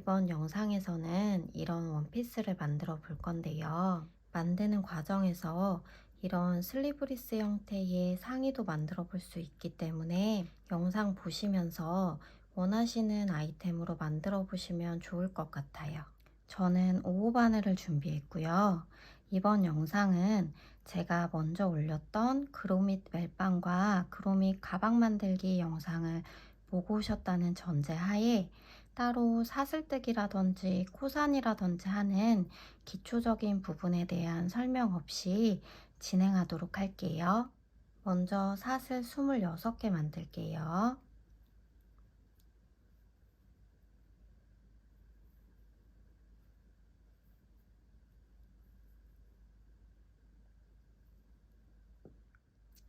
이번 영상에서는 이런 원피스를 만들어 볼 건데요. 만드는 과정에서 이런 슬리브리스 형태의 상의도 만들어 볼 수 있기 때문에 영상 보시면서 원하시는 아이템으로 만들어 보시면 좋을 것 같아요. 저는 5호 바늘을 준비했고요. 이번 영상은 제가 먼저 올렸던 그로밋 멜빵과 그로밋 가방 만들기 영상을 보고 오셨다는 전제하에 따로 사슬뜨기라든지 코산이라든지 하는 기초적인 부분에 대한 설명 없이 진행하도록 할게요. 먼저 사슬 26개 만들게요.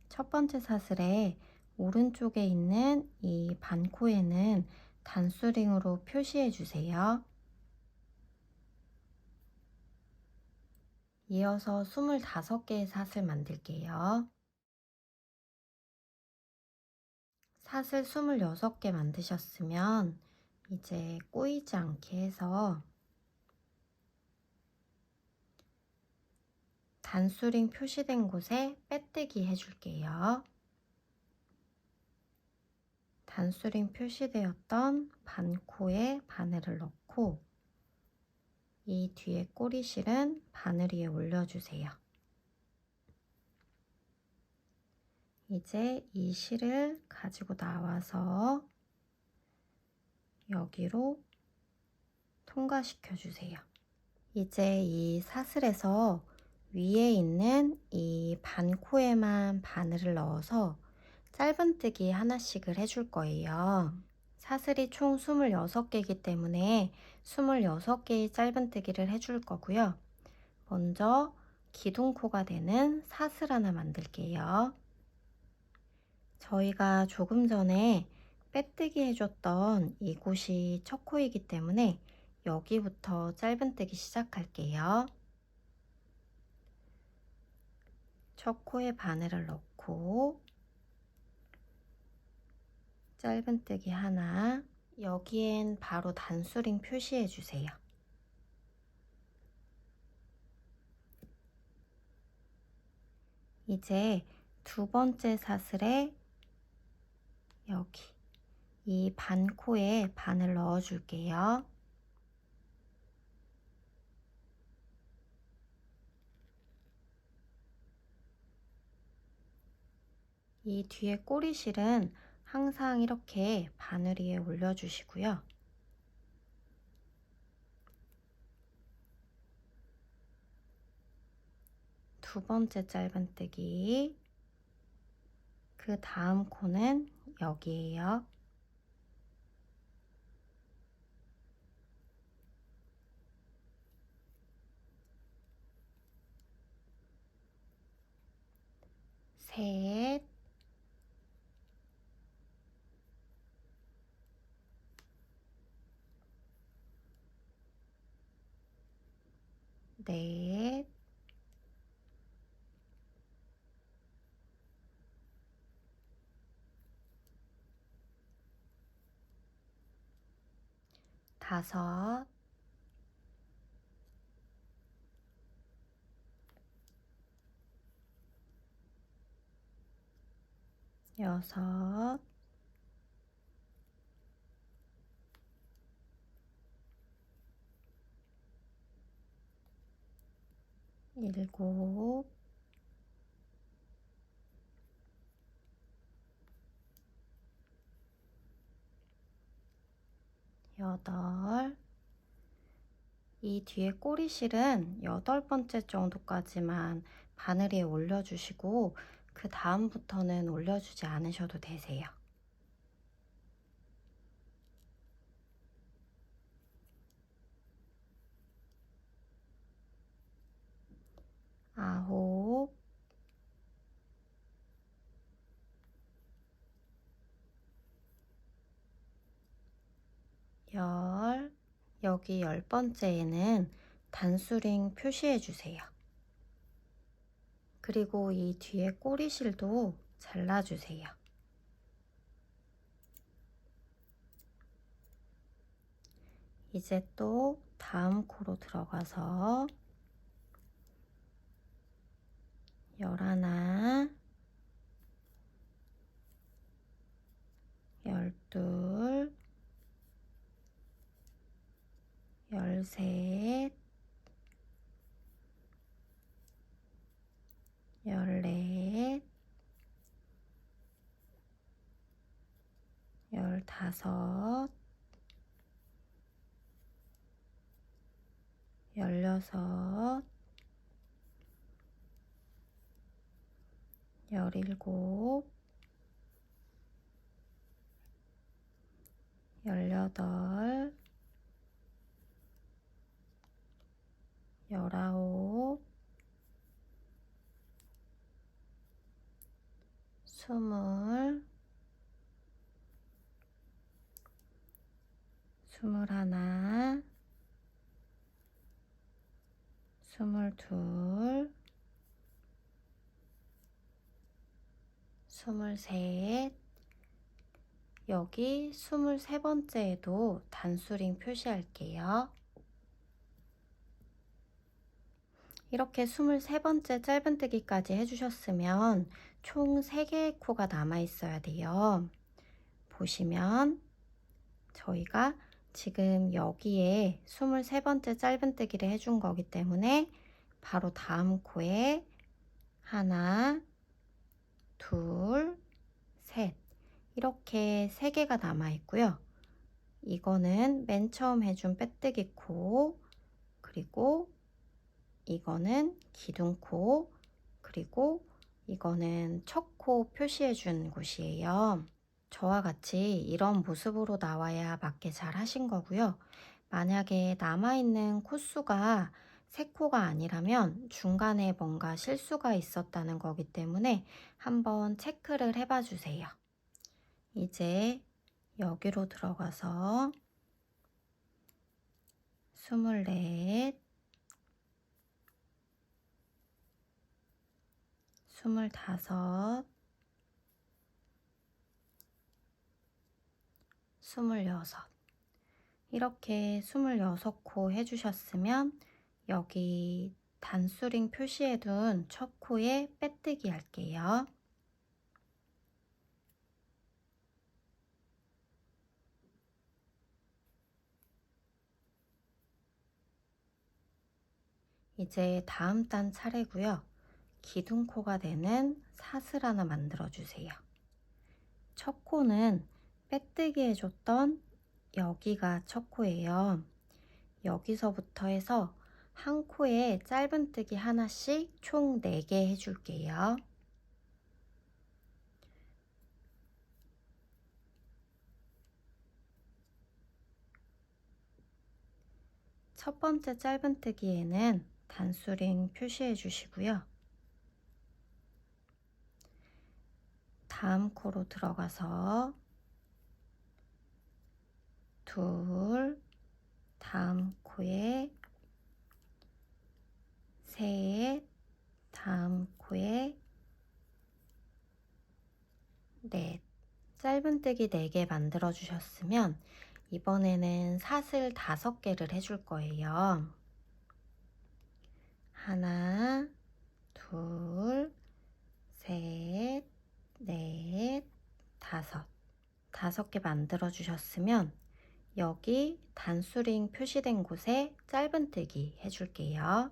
첫 번째 사슬에 오른쪽에 있는 이 반코에는 단수링으로 표시해 주세요. 이어서 25개의 사슬 만들게요. 사슬 26개 만드셨으면 이제 꼬이지 않게 해서 단수링 표시된 곳에 빼뜨기 해줄게요. 단수링 표시되었던 반코에 바늘을 넣고 이 뒤에 꼬리실은 바늘 위에 올려주세요. 이제 이 실을 가지고 나와서 여기로 통과시켜 주세요. 이제 이 사슬에서 위에 있는 이 반코에만 바늘을 넣어서 짧은뜨기 하나씩을 해줄 거예요. 사슬이 총 26개이기 때문에 26개의 짧은뜨기를 해줄 거고요. 먼저 기둥코가 되는 사슬 하나 만들게요. 저희가 조금 전에 빼뜨기 해줬던 이곳이 첫 코이기 때문에 여기부터 짧은뜨기 시작할게요. 첫 코에 바늘을 넣고 짧은뜨기 하나, 여기엔 바로 단수링 표시해 주세요. 이제 두 번째 사슬에 여기 이 반코에 바늘 넣어 줄게요. 이 뒤에 꼬리실은 항상 이렇게 바늘 위에 올려주시고요. 두 번째 짧은뜨기, 그 다음 코는 여기에요. 셋, 넷, 다섯, 여섯, 일곱, 여덟. 이 뒤에 꼬리실은 8번째 정도까지만 바늘 위에 올려주시고 그 다음부터는 올려주지 않으셔도 되세요. 아홉, 열, 여기 10번째에는 단수링 표시해 주세요. 그리고 이 뒤에 꼬리실도 잘라주세요. 이제 또 다음 코로 들어가서 11, 12, 13, 14, 15, 16, 17, 18, 19, 20, 21, 22, 23, 여기 23번째에도 단수링 표시할게요. 이렇게 23번째 짧은뜨기까지 해주셨으면 총 3개의 코가 남아있어야 돼요. 보시면 저희가 지금 여기에 23번째 짧은뜨기를 해준 거기 때문에 바로 다음 코에 하나, 둘, 셋 이렇게 3개가 남아있고요. 이거는 맨 처음 해준 빼뜨기 코, 그리고 이거는 기둥코, 그리고 이거는 첫 코 표시해 준 곳이에요. 저와 같이 이런 모습으로 나와야 맞게 잘 하신 거고요. 만약에 남아있는 코수가 3코가 아니라면 중간에 뭔가 실수가 있었다는 거기 때문에 한번 체크를 해봐 주세요. 이제 여기로 들어가서 24, 25, 26 이렇게 26코 해주셨으면 여기 단수링 표시해둔 첫 코에 빼뜨기 할게요. 이제 다음 단 차례고요. 기둥코가 되는 사슬 하나 만들어 주세요. 첫 코는 빼뜨기 해줬던 여기가 첫 코예요. 여기서부터 해서 한 코에 짧은뜨기 하나씩 총 4개 해줄게요. 첫 번째 짧은뜨기에는 단수링 표시해 주시고요. 다음 코로 들어가서 둘, 다음 코에 셋, 다음 코에 넷. 짧은뜨기 4개 만들어 주셨으면 이번에는 사슬 5개를 해줄 거예요. 하나, 둘, 셋, 넷, 5. 5개 만들어 주셨으면 여기 단수링 표시된 곳에 짧은뜨기 해줄게요.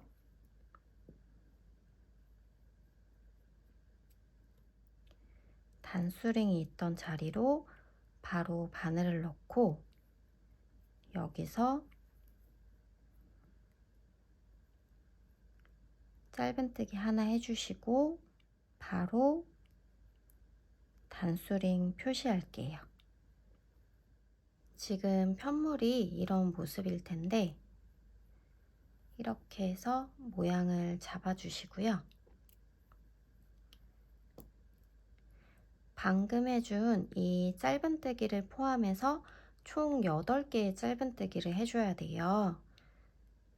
단수링이 있던 자리로 바로 바늘을 넣고 여기서 짧은뜨기 하나 해주시고 바로 단수링 표시할게요. 지금 편물이 이런 모습일 텐데 이렇게 해서 모양을 잡아주시고요. 방금 해준 이 짧은뜨기를 포함해서 총 8개의 짧은뜨기를 해줘야 돼요.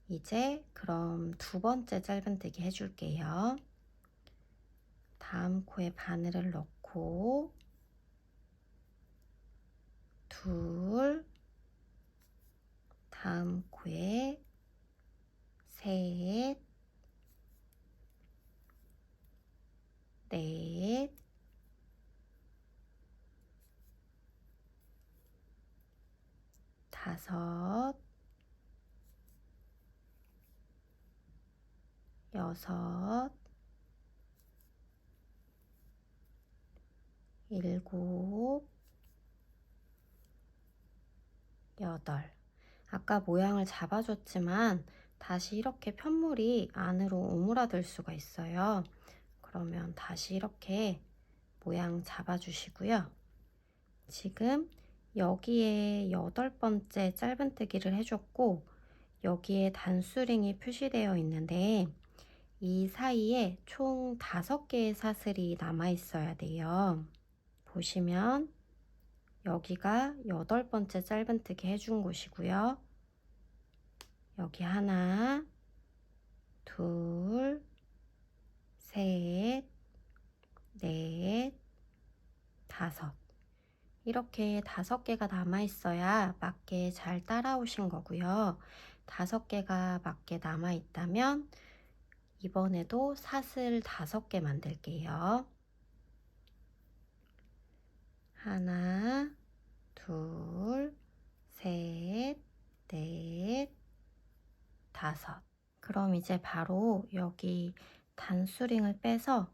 이제 그럼 두 번째 짧은뜨기 해줄게요. 다음 코에 바늘을 넣고 둘, 다음 코에 셋, 넷, 다섯, 여섯, 일곱, 여덟. 아까 모양을 잡아줬지만 다시 이렇게 편물이 안으로 오므라들 수가 있어요. 그러면 다시 이렇게 모양 잡아주시고요. 지금 여기에 8번째 짧은뜨기를 해줬고 여기에 단수링이 표시되어 있는데 이 사이에 총 5개의 사슬이 남아 있어야 돼요. 보시면 여기가 8번째 짧은뜨기 해준 곳이고요. 여기 하나, 둘, 셋, 넷, 다섯. 이렇게 5개가 남아 있어야 맞게 잘 따라오신 거고요. 5개가 맞게 남아 있다면 이번에도 사슬 5개 만들게요. 하나, 둘, 셋, 넷, 다섯. 그럼 이제 바로 여기 단수링을 빼서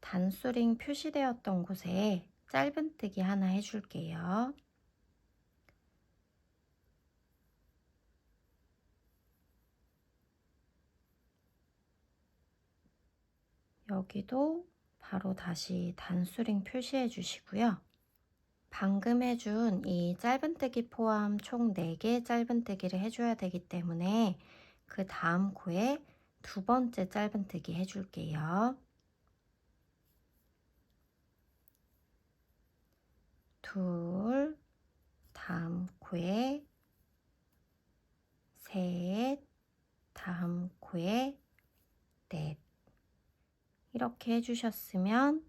단수링 표시되었던 곳에 짧은뜨기 하나 해줄게요. 여기도 바로 다시 단수링 표시해 주시고요. 방금 해준 이 짧은뜨기 포함 총 4개의 짧은뜨기를 해줘야 되기 때문에 그 다음 코에 2번째 짧은뜨기 해줄게요. 둘, 다음 코에 셋, 다음 코에 넷. 이렇게 해주셨으면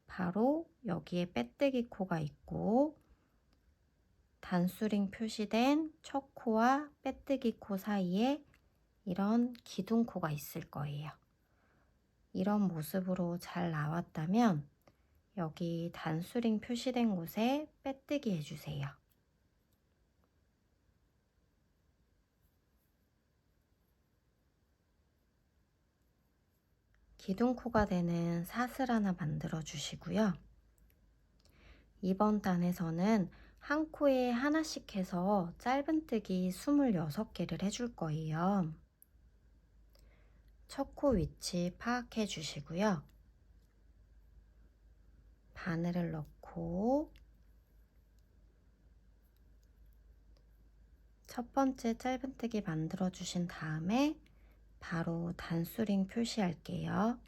바로 여기에 빼뜨기 코가 있고 단수링 표시된 첫 코와 빼뜨기 코 사이에 이런 기둥코가 있을 거예요. 이런 모습으로 잘 나왔다면 여기 단수링 표시된 곳에 빼뜨기 해주세요. 기둥코가 되는 사슬 하나 만들어 주시고요. 이번 단에서는 한 코에 하나씩 해서 짧은뜨기 26개를 해줄 거예요. 첫 코 위치 파악해 주시고요. 바늘을 넣고 첫 번째 짧은뜨기 만들어 주신 다음에 바로 단수링 표시할게요.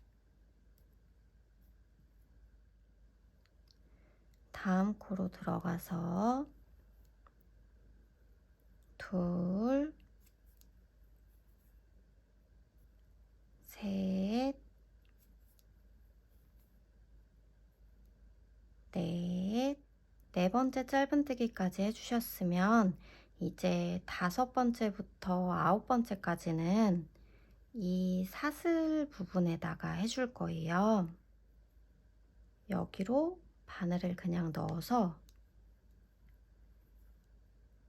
다음 코로 들어가서 둘, 셋, 넷, 네 번째 짧은뜨기까지 해주셨으면 이제 5번째부터 9번째까지는 이 사슬 부분에다가 해줄 거예요. 여기로 바늘을 그냥 넣어서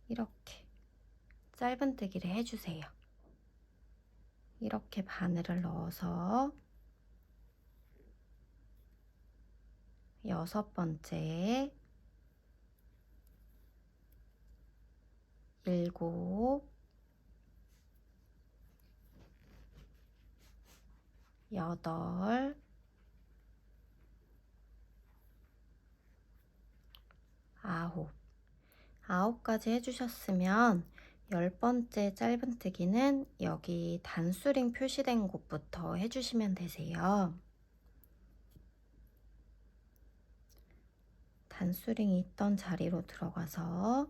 이렇게 짧은뜨기를 해주세요. 이렇게 바늘을 넣어서 6번째, 7, 8, 9가지 해주셨으면 10번째 짧은뜨기는 여기 단수링 표시된 곳부터 해주시면 되세요. 단수링이 있던 자리로 들어가서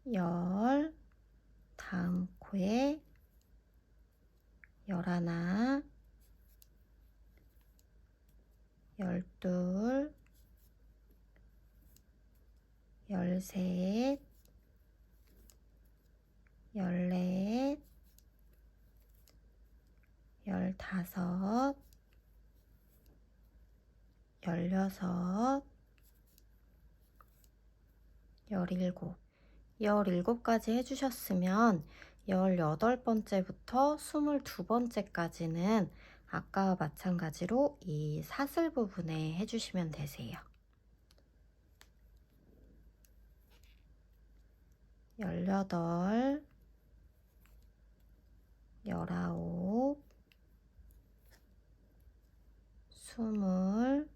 10, 다음 코에 11, 12, 열셋, 열넷, 열다섯, 열여섯, 열일곱. 17가지 해주셨으면 18번째부터 22번째까지는 아까와 마찬가지로 이 사슬 부분에 해주시면 되세요. 18, 19, 20,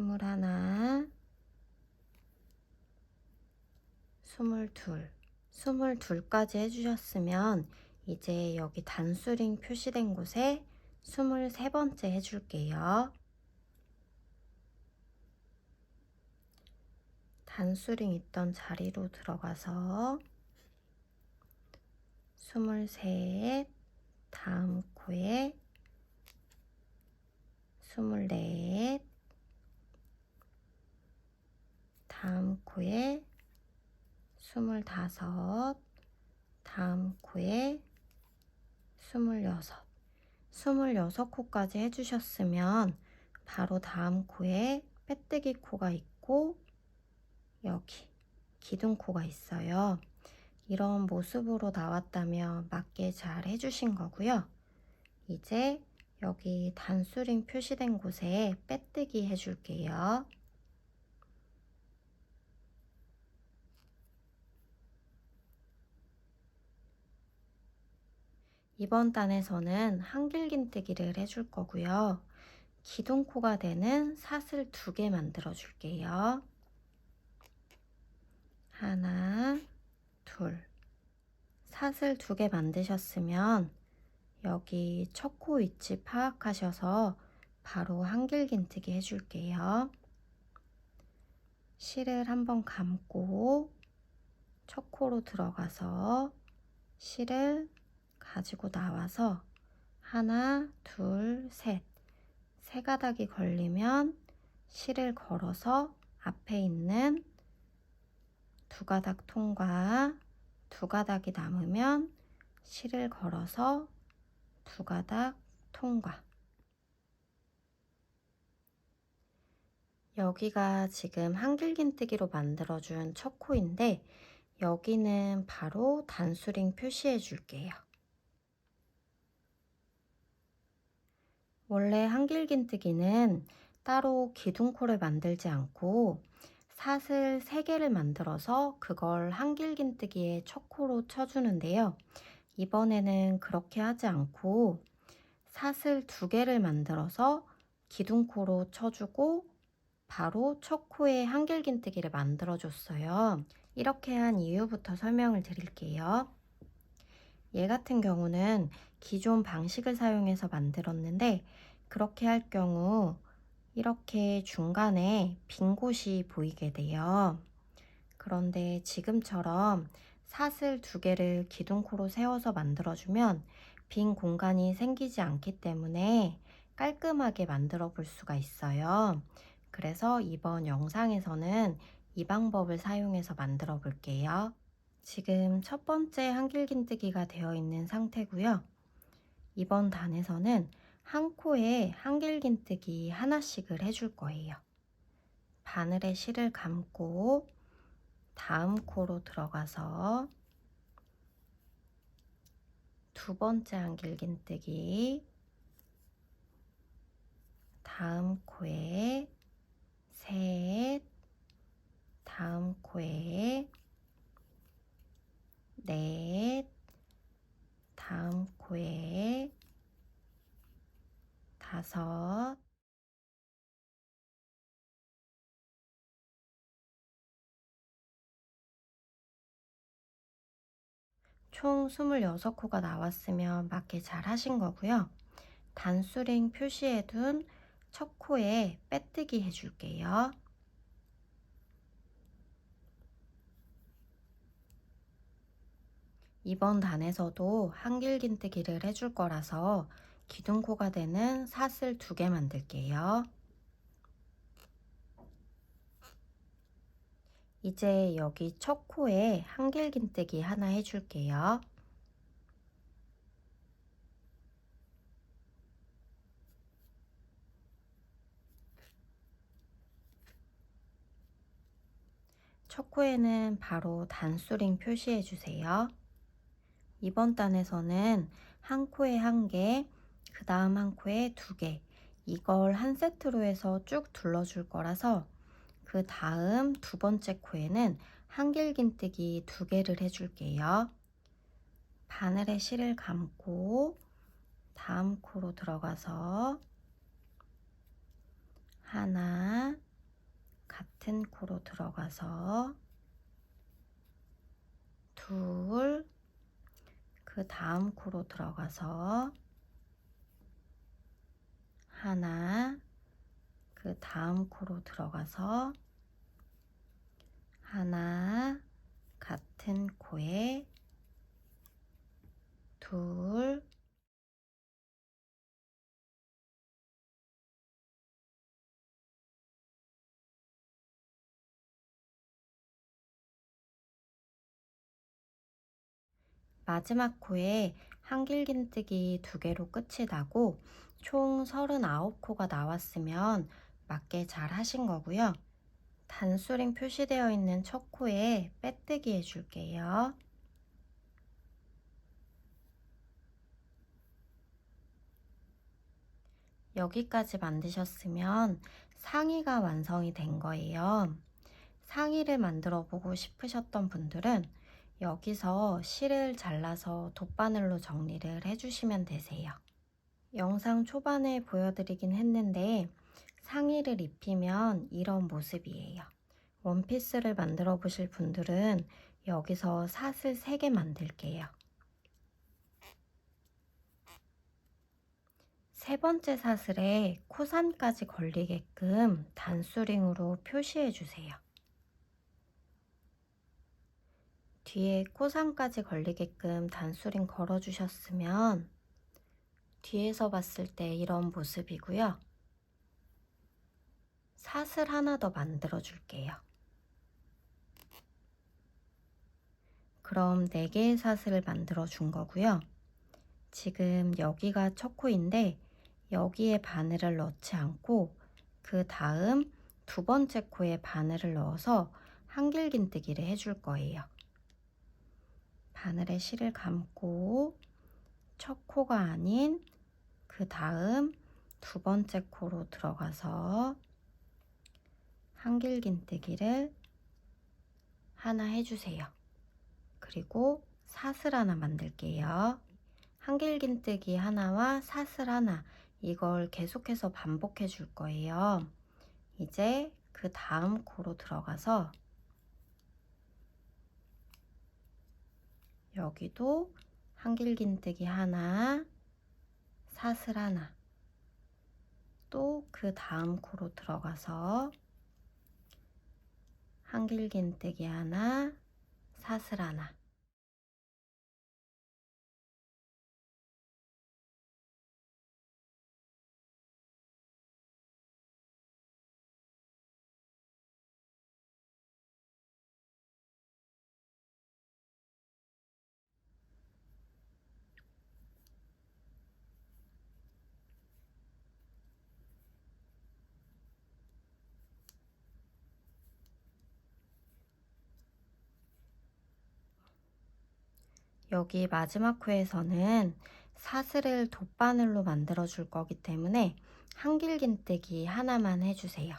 21, 22, 22까지 해주셨으면 이제 여기 단수링 표시된 곳에 23번째 해줄게요. 단수링 있던 자리로 들어가서 23, 다음 코에 24, 다음 코에 25, 다음 코에 26, 26코까지 해주셨으면 바로 다음 코에 빼뜨기 코가 있고 여기 기둥코가 있어요. 이런 모습으로 나왔다면 맞게 잘 해주신 거고요. 이제 여기 단수링 표시된 곳에 빼뜨기 해줄게요. 이번 단에서는 한길긴뜨기를 해줄 거고요. 기둥코가 되는 사슬 2개 만들어 줄게요. 하나, 둘. 사슬 2개 만드셨으면 여기 첫 코 위치 파악하셔서 바로 한길긴뜨기 해줄게요. 실을 한번 감고 첫 코로 들어가서 실을 가지고 나와서 하나, 둘, 셋. 세 가닥이 걸리면 실을 걸어서 앞에 있는 2가닥 통과, 2가닥이 남으면 실을 걸어서 2가닥 통과. 여기가 지금 한길긴뜨기로 만들어준 첫 코인데 여기는 바로 단수링 표시해 줄게요. 원래 한길긴뜨기는 따로 기둥코를 만들지 않고 사슬 3개를 만들어서 그걸 한길긴뜨기의 첫 코로 쳐주는데요. 이번에는 그렇게 하지 않고 사슬 2개를 만들어서 기둥코로 쳐주고 바로 첫 코에 한길긴뜨기를 만들어줬어요. 이렇게 한 이유부터 설명을 드릴게요. 얘 같은 경우는 기존 방식을 사용해서 만들었는데 그렇게 할 경우 이렇게 중간에 빈 곳이 보이게 돼요. 그런데 지금처럼 사슬 2개를 기둥코로 세워서 만들어주면 빈 공간이 생기지 않기 때문에 깔끔하게 만들어 볼 수가 있어요. 그래서 이번 영상에서는 이 방법을 사용해서 만들어 볼게요. 지금 첫 번째 한길긴뜨기가 되어 있는 상태고요. 이번 단에서는 한 코에 한길긴뜨기 하나씩을 해줄 거예요. 바늘에 실을 감고 다음 코로 들어가서 2번째 한길긴뜨기, 다음 코에 셋, 다음 코에 넷, 다음 코에 5, 총 26코가 나왔으면 맞게 잘 하신 거고요. 단수링 표시해둔 첫 코에 빼뜨기 해줄게요. 이번 단에서도 한길긴뜨기를 해줄 거라서 기둥코가 되는 사슬 2개 만들게요. 이제 여기 첫 코에 한길긴뜨기 하나 해줄게요. 첫 코에는 바로 단수링 표시해 주세요. 이번 단에서는 한 코에 한 개, 그 다음 한 코에 두 개, 이걸 한 세트로 해서 쭉 둘러줄 거라서 그 다음 두 번째 코에는 한길긴뜨기 두 개를 해줄게요. 바늘에 실을 감고 다음 코로 들어가서 하나, 같은 코로 들어가서 둘, 그 다음 코로 들어가서 하나, 그 다음 코로 들어가서 하나, 같은 코에 둘, 마지막 코에 한길긴뜨기 두 개로 끝이 나고 총 39코가 나왔으면 맞게 잘 하신 거고요. 단수링 표시되어 있는 첫 코에 빼뜨기 해줄게요. 여기까지 만드셨으면 상의가 완성이 된 거예요. 상의를 만들어 보고 싶으셨던 분들은 여기서 실을 잘라서 돗바늘로 정리를 해주시면 되세요. 영상 초반에 보여드리긴 했는데 상의를 입히면 이런 모습이에요. 원피스를 만들어 보실 분들은 여기서 사슬 3개 만들게요. 세 번째 사슬에 코산까지 걸리게끔 단수링으로 표시해 주세요. 뒤에 코산까지 걸리게끔 단수링 걸어 주셨으면 뒤에서 봤을 때 이런 모습이고요. 사슬 하나 더 만들어 줄게요. 그럼 4개의 사슬을 만들어 준 거고요. 지금 여기가 첫 코인데 여기에 바늘을 넣지 않고 그 다음 두 번째 코에 바늘을 넣어서 한길긴뜨기를 해줄 거예요. 바늘에 실을 감고 첫 코가 아닌 그 다음 두 번째 코로 들어가서 한길긴뜨기를 하나 해주세요. 그리고 사슬 하나 만들게요. 한길긴뜨기 하나와 사슬 하나, 이걸 계속해서 반복해 줄 거예요. 이제 그 다음 코로 들어가서 여기도 한길긴뜨기 하나, 사슬 하나, 또 그 다음 코로 들어가서 한길긴뜨기 하나, 사슬 하나. 여기 마지막 코에서는 사슬을 돗바늘로 만들어 줄 거기 때문에 한길긴뜨기 하나만 해주세요.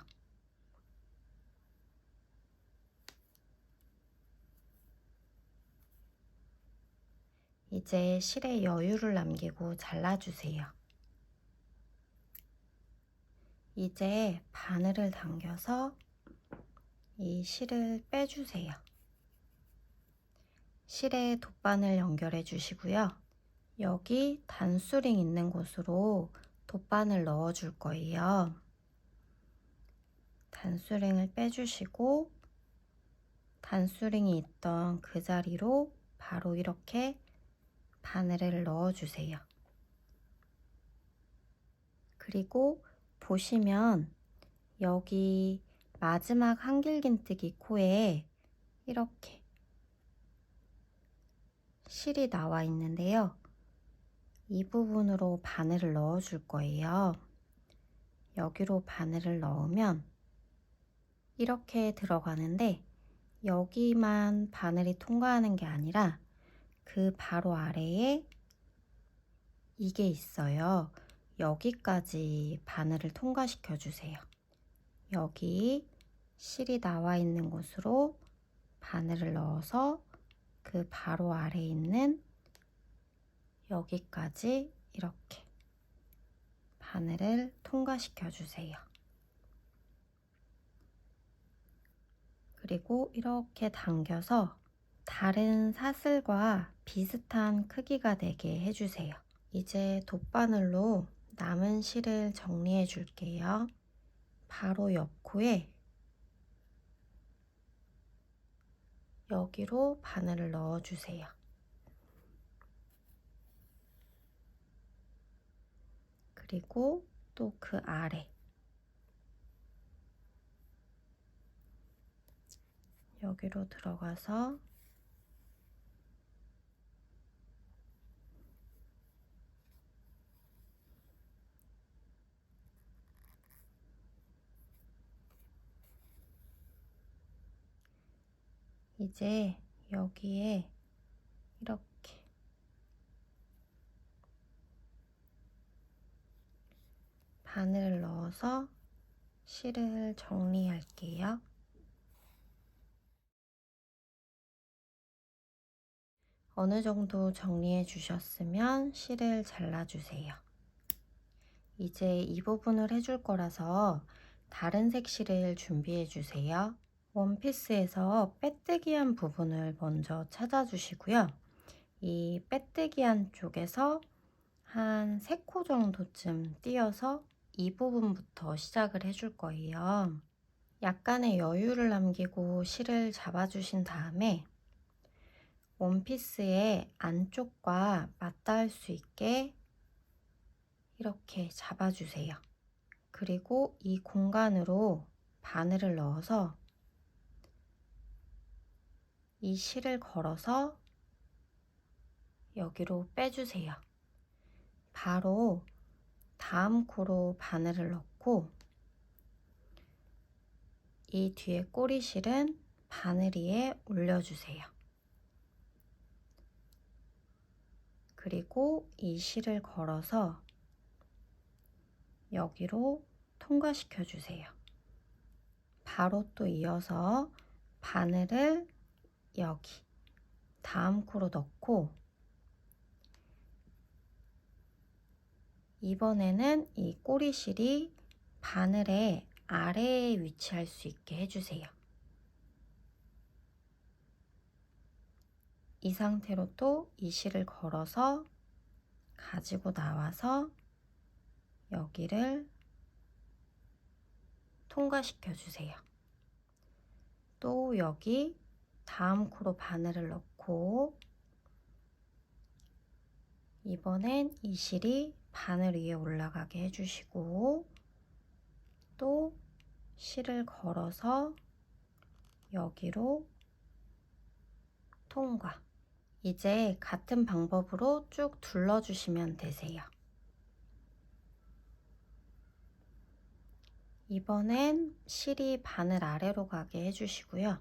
이제 실에 여유를 남기고 잘라주세요. 이제 바늘을 당겨서 이 실을 빼주세요. 실에 돗바늘 연결해 주시고요. 여기 단수링 있는 곳으로 돗바늘 넣어 줄 거예요. 단수링을 빼주시고 단수링이 있던 그 자리로 바로 이렇게 바늘을 넣어 주세요. 그리고 보시면 여기 마지막 한길긴뜨기 코에 이렇게 실이 나와 있는데요. 이 부분으로 바늘을 넣어 줄 거예요. 여기로 바늘을 넣으면 이렇게 들어가는데, 여기만 바늘이 통과하는 게 아니라 그 바로 아래에 이게 있어요. 여기까지 바늘을 통과시켜 주세요. 여기 실이 나와 있는 곳으로 바늘을 넣어서 그 바로 아래에 있는 여기까지 이렇게 바늘을 통과시켜 주세요. 그리고 이렇게 당겨서 다른 사슬과 비슷한 크기가 되게 해주세요. 이제 돗바늘로 남은 실을 정리해 줄게요. 바로 옆 코에 여기로 바늘을 넣어 주세요. 그리고 또 그 아래 여기로 들어가서 이제 여기에 이렇게 바늘을 넣어서 실을 정리할게요. 어느 정도 정리해 주셨으면 실을 잘라주세요. 이제 이 부분을 해줄 거라서 다른 색 실을 준비해 주세요. 원피스에서 빼뜨기한 부분을 먼저 찾아주시고요. 이 빼뜨기한 쪽에서 한 3코 정도쯤 띄어서 이 부분부터 시작을 해줄 거예요. 약간의 여유를 남기고 실을 잡아주신 다음에 원피스의 안쪽과 맞닿을 수 있게 이렇게 잡아주세요. 그리고 이 공간으로 바늘을 넣어서 이 실을 걸어서 여기로 빼주세요. 바로 다음 코로 바늘을 넣고 이 뒤에 꼬리실은 바늘 위에 올려주세요. 그리고 이 실을 걸어서 여기로 통과시켜 주세요. 바로 또 이어서 바늘을 여기 다음 코로 넣고 이번에는 이 꼬리실이 바늘의 아래에 위치할 수 있게 해주세요. 이 상태로 또 이 실을 걸어서 가지고 나와서 여기를 통과시켜 주세요. 또 여기 다음 코로 바늘을 넣고 이번엔 이 실이 바늘 위에 올라가게 해주시고 또 실을 걸어서 여기로 통과. 이제 같은 방법으로 쭉 둘러주시면 되세요. 이번엔 실이 바늘 아래로 가게 해주시고요.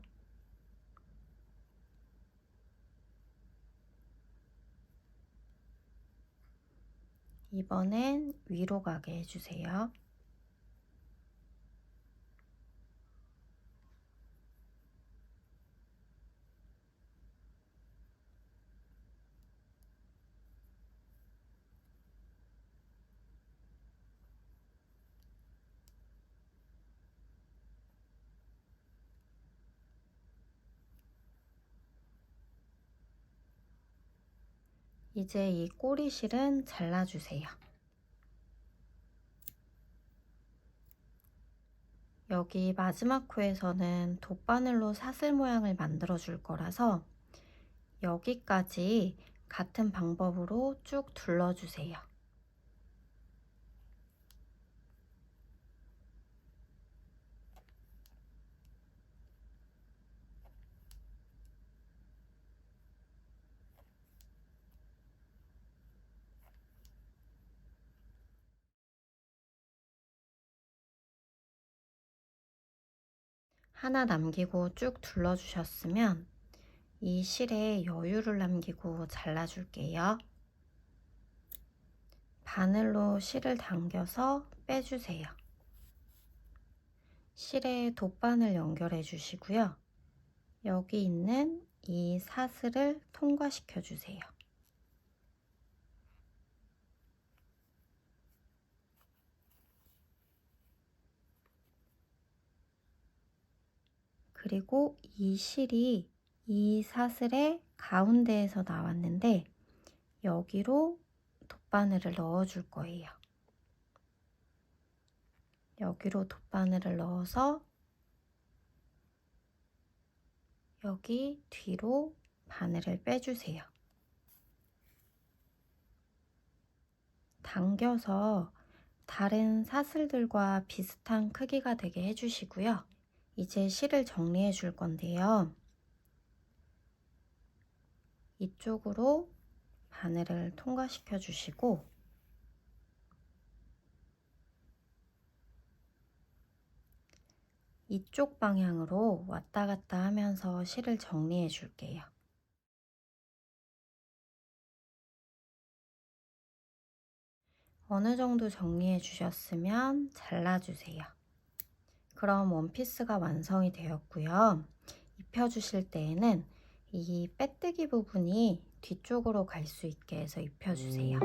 이번엔 위로 가게 해주세요. 이제 이 꼬리실은 잘라주세요. 여기 마지막 코에서는 돗바늘로 사슬 모양을 만들어 줄 거라서 여기까지 같은 방법으로 쭉 둘러주세요. 하나 남기고 쭉 둘러주셨으면 이 실에 여유를 남기고 잘라줄게요. 바늘로 실을 당겨서 빼주세요. 실에 돗바늘 연결해 주시고요. 여기 있는 이 사슬을 통과시켜 주세요. 그리고 이 실이 이 사슬의 가운데에서 나왔는데 여기로 돗바늘을 넣어 줄 거예요. 여기로 돗바늘을 넣어서 여기 뒤로 바늘을 빼주세요. 당겨서 다른 사슬들과 비슷한 크기가 되게 해주시고요. 이제 실을 정리해 줄 건데요. 이쪽으로 바늘을 통과시켜 주시고 이쪽 방향으로 왔다 갔다 하면서 실을 정리해 줄게요. 어느 정도 정리해 주셨으면 잘라주세요. 그럼 원피스가 완성이 되었고요. 입혀주실 때에는 이 빼뜨기 부분이 뒤쪽으로 갈 수 있게 해서 입혀주세요.